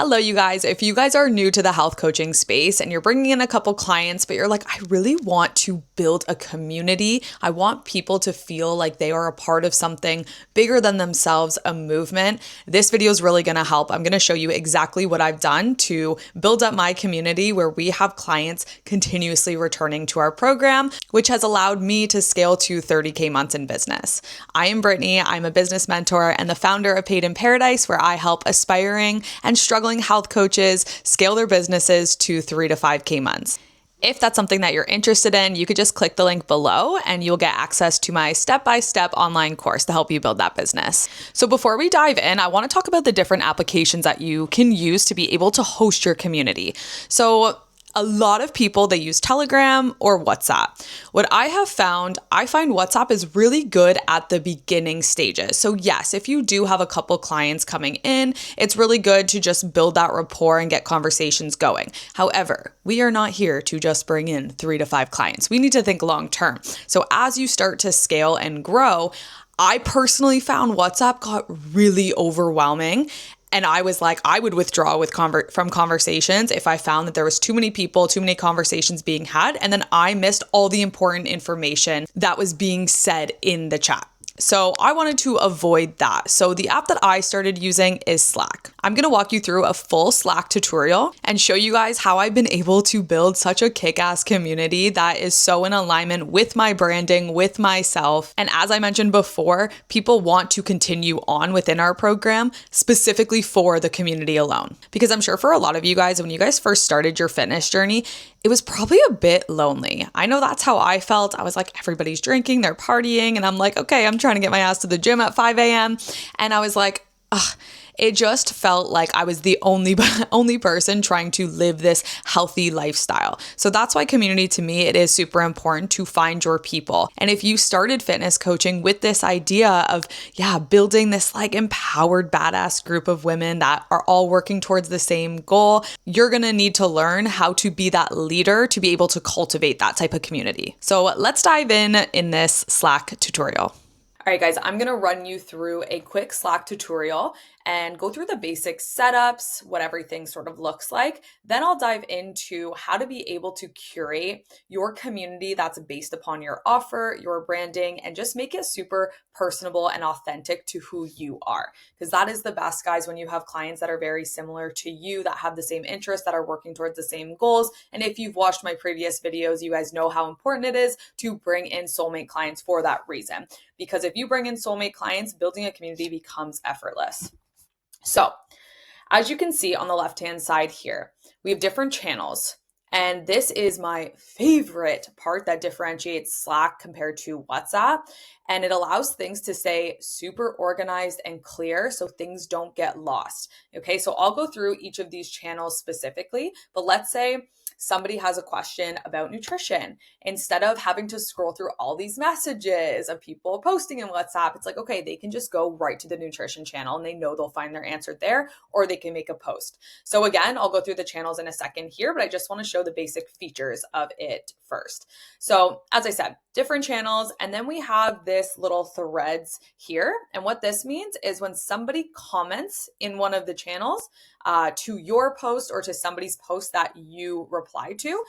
Hello, you guys. If you guys are new to the health coaching space and you're bringing in a couple clients, but you're like, I really want to build a community. I want people to feel like they are a part of something bigger than themselves, a movement. This video is really going to help. I'm going to show you exactly what I've done to build up my community where we have clients continuously returning to our program, which has allowed me to scale to 30K months in business. I am Brittany. I'm a business mentor and the founder of Paid in Paradise, where I help aspiring and struggling health coaches scale their businesses to 3 to 5K months. If that's something that you're interested in, you could just click the link below and you'll get access to my step-by-step online course to help you build that business. So before we dive in, I want to talk about the different applications that you can use to be able to host your community. So a lot of people, they use Telegram or WhatsApp. What I have found, I find WhatsApp is really good at the beginning stages. So yes, if you do have a couple clients coming in, it's really good to just build that rapport and get conversations going. However, we are not here to just bring in 3 to 5 clients. We need to think long term. So as you start to scale and grow, I personally found WhatsApp got really overwhelming. And I was like, I would withdraw from conversations if I found that there was too many people, too many conversations being had, and then I missed all the important information that was being said in the chat. So I wanted to avoid that. So the app that I started using is Slack. I'm going to walk you through a full Slack tutorial and show you guys how I've been able to build such a kick-ass community that is so in alignment with my branding, with myself. And as I mentioned before, people want to continue on within our program specifically for the community alone. Because I'm sure for a lot of you guys, when you guys first started your fitness journey, it was probably a bit lonely. I know that's how I felt. I was like, everybody's drinking, they're partying, and I'm like, okay, I'm trying to get my ass to the gym at 5 a.m. And I was like, ugh. It just felt like I was the only person trying to live this healthy lifestyle. So that's why community, to me, it is super important to find your people. And if you started fitness coaching with this idea of, building this like empowered badass group of women that are all working towards the same goal, you're going to need to learn how to be that leader to be able to cultivate that type of community. So let's dive in this Slack tutorial. All right, guys, I'm going to run you through a quick Slack tutorial and go through the basic setups, what everything sort of looks like. Then I'll dive into how to be able to curate your community that's based upon your offer, your branding, and just make it super personable and authentic to who you are. Because that is the best, guys, when you have clients that are very similar to you, that have the same interests, that are working towards the same goals. And if you've watched my previous videos, you guys know how important it is to bring in soulmate clients for that reason. Because if you bring in soulmate clients, building a community becomes effortless. So as you can see on the left-hand side here, we have different channels. And this is my favorite part that differentiates Slack compared to WhatsApp. And it allows things to stay super organized and clear so things don't get lost. Okay, so I'll go through each of these channels specifically, but let's say somebody has a question about nutrition. Instead of having to scroll through all these messages of people posting in WhatsApp, it's like, okay, they can just go right to the nutrition channel and they know they'll find their answer there, or they can make a post. So again, I'll go through the channels in a second here, but I just want to show the basic features of it first. So as I said, different channels, and then we have this little threads here. And what this means is when somebody comments in one of the channels to your post or to somebody's post that you reply to,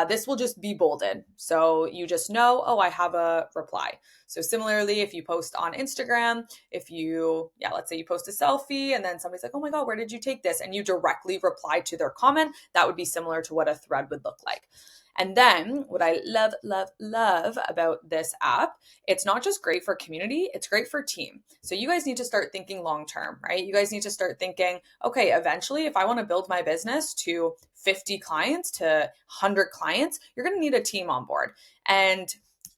this will just be bolded. So you just know, oh, I have a reply. So similarly, if you post on Instagram, if you, let's say you post a selfie and then somebody's like, oh my God, where did you take this? And you directly reply to their comment, that would be similar to what a thread would look like. And then what I love about this app, it's not just great for community, it's great for team. So you guys need to start thinking long-term, right? You guys need to start thinking, okay, eventually, if I want to build my business to 50 clients, to 100 clients, you're going to need a team on board. And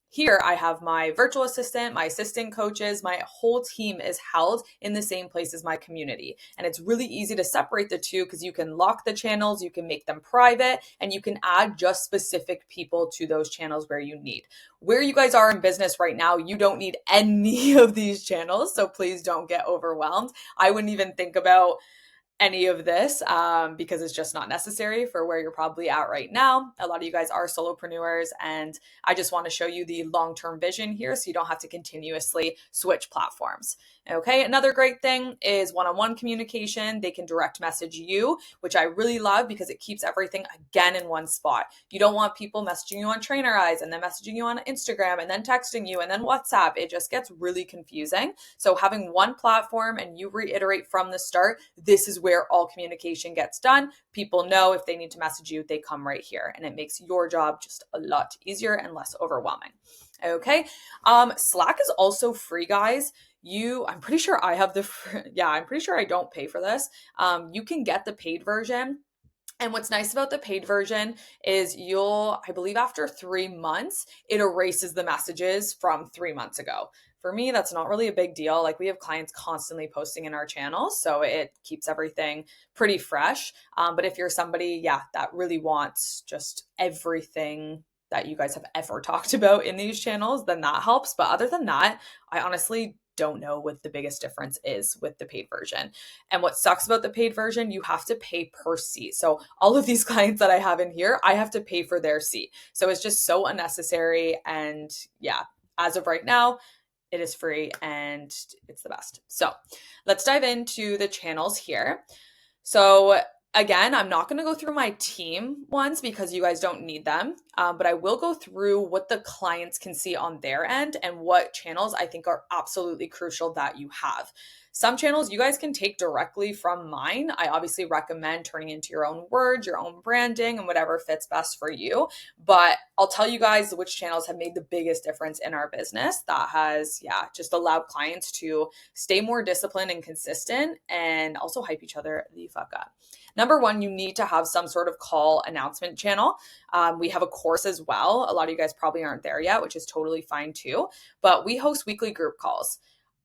here I have my virtual assistant, my assistant coaches, my whole team is held in the same place as my community. And it's really easy to separate the two because you can lock the channels, you can make them private, and you can add just specific people to those channels where you need. Where you guys are in business right now, you don't need any of these channels, so please don't get overwhelmed. I wouldn't even think about any of this because it's just not necessary for where you're probably at right now. A lot of you guys are solopreneurs, and I just want to show you the long-term vision here so you don't have to continuously switch platforms. Okay, another great thing is one-on-one communication. They can direct message you, which I really love because it keeps everything again in one spot. You don't want people messaging you on Trainerize and then messaging you on Instagram and then texting you and then WhatsApp. It just gets really confusing. So having one platform and you reiterate from the start, this is where all communication gets done. People know if they need to message you, they come right here, and it makes your job just a lot easier and less overwhelming. Okay. Slack is also free, guys. I'm pretty sure I have I'm pretty sure I don't pay for this. You can get the paid version. And what's nice about the paid version is I believe after 3 months, it erases the messages from 3 months ago. For me, that's not really a big deal. Like, we have clients constantly posting in our channels, so it keeps everything pretty fresh. But if you're somebody, that really wants just everything that you guys have ever talked about in these channels, then that helps. But other than that, I honestly don't know what the biggest difference is with the paid version. And what sucks about the paid version, you have to pay per seat. So all of these clients that I have in here, I have to pay for their seat. So it's just so unnecessary. And as of right now, it is free and it's the best. So let's dive into the channels here. So again, I'm not going to go through my team ones because you guys don't need them, but I will go through what the clients can see on their end and what channels I think are absolutely crucial that you have. Some channels you guys can take directly from mine. I obviously recommend turning into your own words, your own branding, and whatever fits best for you. But I'll tell you guys which channels have made the biggest difference in our business that has, just allowed clients to stay more disciplined and consistent and also hype each other the fuck up. Number one, you need to have some sort of call announcement channel. We have a course as well. A lot of you guys probably aren't there yet, which is totally fine too. But we host weekly group calls.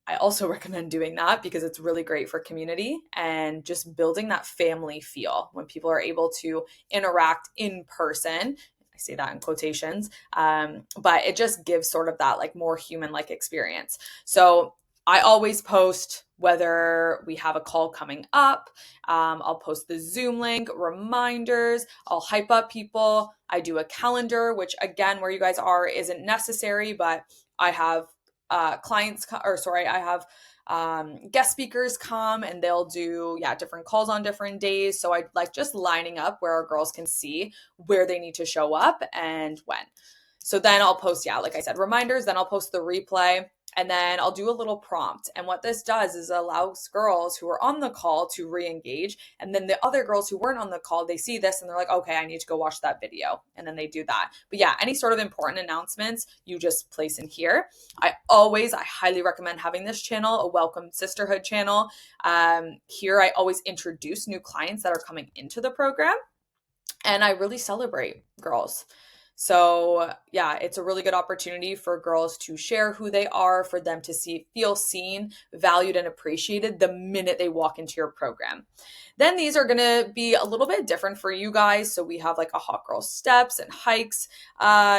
I also recommend doing that because it's really great for community and just building that family feel when people are able to interact in person. I say that in quotations, but it just gives sort of that like more human-like experience. So I always post whether we have a call coming up. I'll post the Zoom link, reminders. I'll hype up people. I do a calendar, which again, where you guys are isn't necessary, but I have I have guest speakers come and they'll do different calls on different days. So I like just lining up where our girls can see where they need to show up and when. So then I'll post, like I said, reminders. Then I'll post the replay. And then I'll do a little prompt. And what this does is allows girls who are on the call to re-engage. And then the other girls who weren't on the call, they see this and they're like, okay, I need to go watch that video. And then they do that. But any sort of important announcements, you just place in here. I highly recommend having this channel, a Welcome Sisterhood channel. Here, I always introduce new clients that are coming into the program. And I really celebrate girls. So it's a really good opportunity for girls to share who they are, for them to feel seen, valued, and appreciated the minute they walk into your program. Then these are going to be a little bit different for you guys. So we have like a Hot Girl Steps and Hikes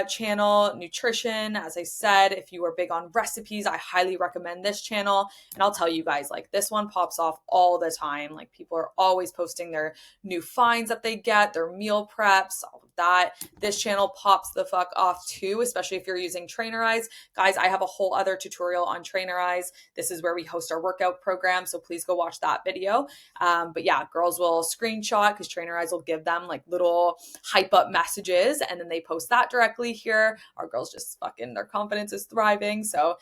channel, nutrition. As I said, if you are big on recipes, I highly recommend this channel. And I'll tell you guys, like, this one pops off all the time. Like, people are always posting their new finds that they get, their meal preps, all of that. This channel pops the fuck off too, especially if you're using Trainerize. Guys, I have a whole other tutorial on Trainerize. This is where we host our workout program. So please go watch that video. But girls will screenshot because Trainerize will give them like little hype up messages and then they post that directly here. Our girls just their confidence is thriving. So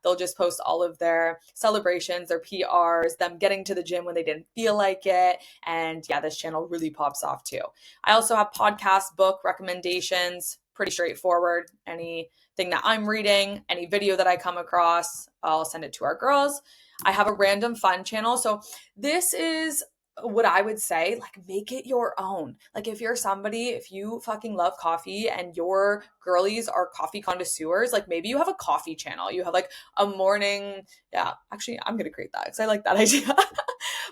they'll just post all of their celebrations, their PRs, them getting to the gym when they didn't feel like it. And this channel really pops off too. I also have podcast book recommendations, pretty straightforward. Anything that I'm reading, any video that I come across, I'll send it to our girls. I have a random fun channel. So this is what I would say, like, make it your own. Like, if you fucking love coffee and your girlies are coffee connoisseurs, like maybe you have a coffee channel. You have like a morning, actually I'm going to create that because I like that idea.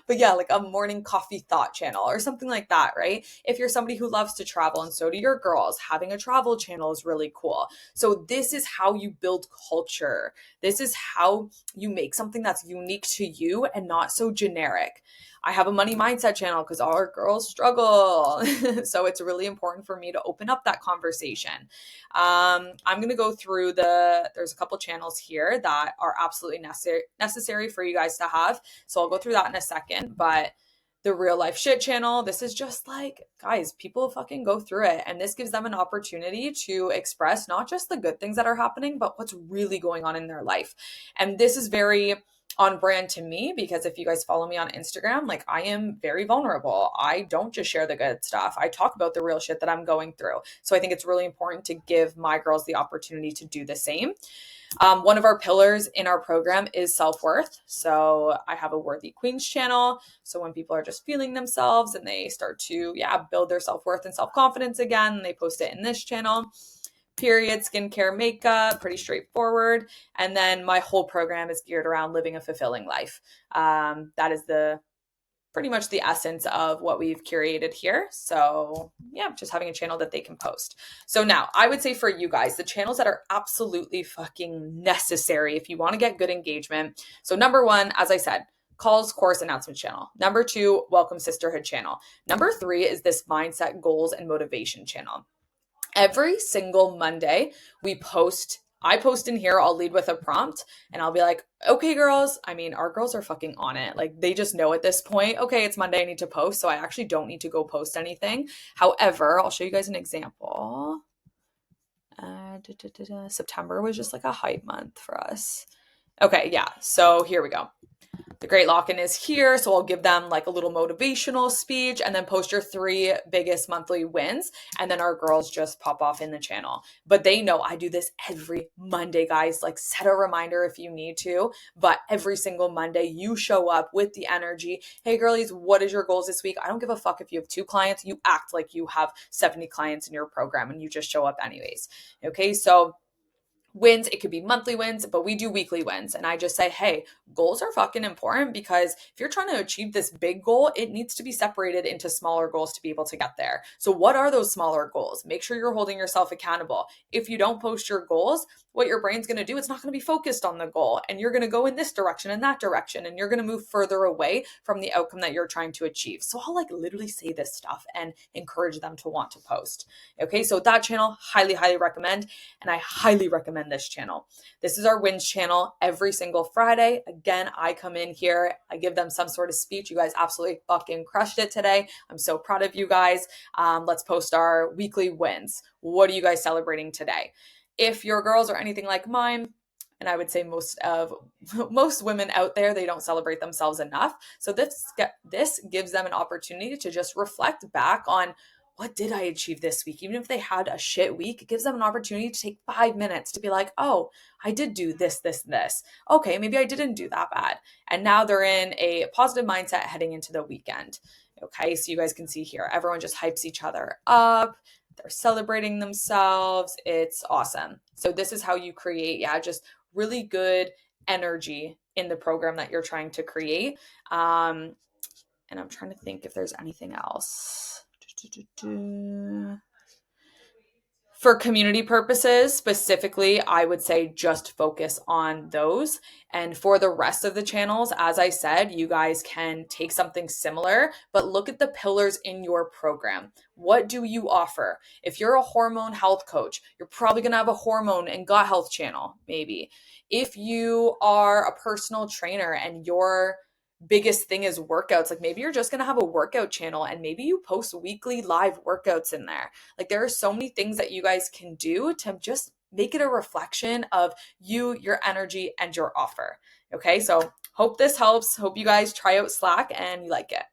But like a morning coffee thought channel or something like that, right? If you're somebody who loves to travel and so do your girls, having a travel channel is really cool. So this is how you build culture. This is how you make something that's unique to you and not so generic. I have a money mindset channel because our girls struggle. So it's really important for me to open up that conversation. I'm going to go through there's a couple channels here that are absolutely necessary for you guys to have. So I'll go through that in a second, but the real life shit channel, this is just like, guys, people fucking go through it. And this gives them an opportunity to express not just the good things that are happening, but what's really going on in their life. And this is very on brand to me, because if you guys follow me on Instagram, like I am very vulnerable. I don't just share the good stuff. I talk about the real shit that I'm going through. So I think it's really important to give my girls the opportunity to do the same. One of our pillars in our program is self-worth. So I have a Worthy Queens channel. So when people are just feeling themselves and they start to, build their self-worth and self-confidence again, they post it in this channel. Period, skincare, makeup, pretty straightforward. And then my whole program is geared around living a fulfilling life. That is pretty much the essence of what we've curated here. So just having a channel that they can post. So now I would say for you guys, the channels that are absolutely fucking necessary if you want to get good engagement. So number one, as I said, calls, course, announcement channel. Number two, welcome sisterhood channel. Number three is this mindset, goals, and motivation channel. Every single Monday I post in here, I'll lead with a prompt and I'll be like, okay, girls, our girls are fucking on it. Like they just know at this point, okay, it's Monday, I need to post. So I actually don't need to go post anything. However, I'll show you guys an example. September was just like a hype month for us. Okay, so here we go. The Great Lock-In is here, so I'll give them like a little motivational speech and then post your 3 biggest monthly wins, and then our girls just pop off in the channel. But they know I do this every Monday, guys. Like set a reminder if you need to, but every single Monday you show up with the energy. Hey girlies, what is your goals this week? I don't give a fuck if you have 2 clients. You act like you have 70 clients in your program and you just show up anyways. Okay, so wins, it could be monthly wins, but we do weekly wins. And I just say, hey, goals are fucking important, because if you're trying to achieve this big goal, it needs to be separated into smaller goals to be able to get there. So what are those smaller goals? Make sure you're holding yourself accountable. If you don't post your goals, what your brain's going to do, it's not going to be focused on the goal, and you're going to go in this direction and that direction, and you're going to move further away from the outcome that you're trying to achieve. So I'll like literally say this stuff and encourage them to want to post. Okay, so that channel, highly, highly recommend. And I highly recommend this channel. This is our wins channel every single Friday. Again, I come in here, I give them some sort of speech. You guys absolutely fucking crushed it today. I'm so proud of you guys. Let's post our weekly wins. What are you guys celebrating today? If your girls are anything like mine, and I would say most women out there, they don't celebrate themselves enough. So this gives them an opportunity to just reflect back on, what did I achieve this week? Even if they had a shit week, it gives them an opportunity to take 5 minutes to be like, oh, I did do this, this, this. Okay, maybe I didn't do that bad. And now they're in a positive mindset heading into the weekend. Okay, so you guys can see here, everyone just hypes each other up. They're celebrating themselves. It's awesome. So this is how you create, just really good energy in the program that you're trying to create. And I'm trying to think if there's anything else. For community purposes, specifically, I would say just focus on those. And for the rest of the channels, as I said, you guys can take something similar, but look at the pillars in your program. What do you offer? If you're a hormone health coach, you're probably going to have a hormone and gut health channel, maybe. If you are a personal trainer and your biggest thing is workouts, like maybe you're just going to have a workout channel and maybe you post weekly live workouts in there. Like there are so many things that you guys can do to just make it a reflection of you, your energy, and your offer. Okay, so hope this helps. Hope you guys try out Slack and you like it.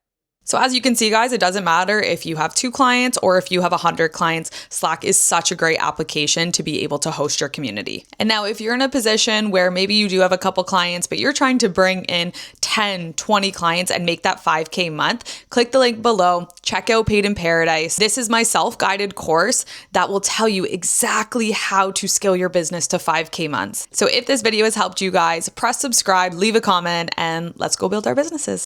So as you can see, guys, it doesn't matter if you have 2 clients or if you have 100 clients, Slack is such a great application to be able to host your community. And now if you're in a position where maybe you do have a couple clients, but you're trying to bring in 10, 20 clients and make that 5K month, click the link below, check out Paid in Paradise. This is my self-guided course that will tell you exactly how to scale your business to 5K months. So if this video has helped you guys, press subscribe, leave a comment, and let's go build our businesses.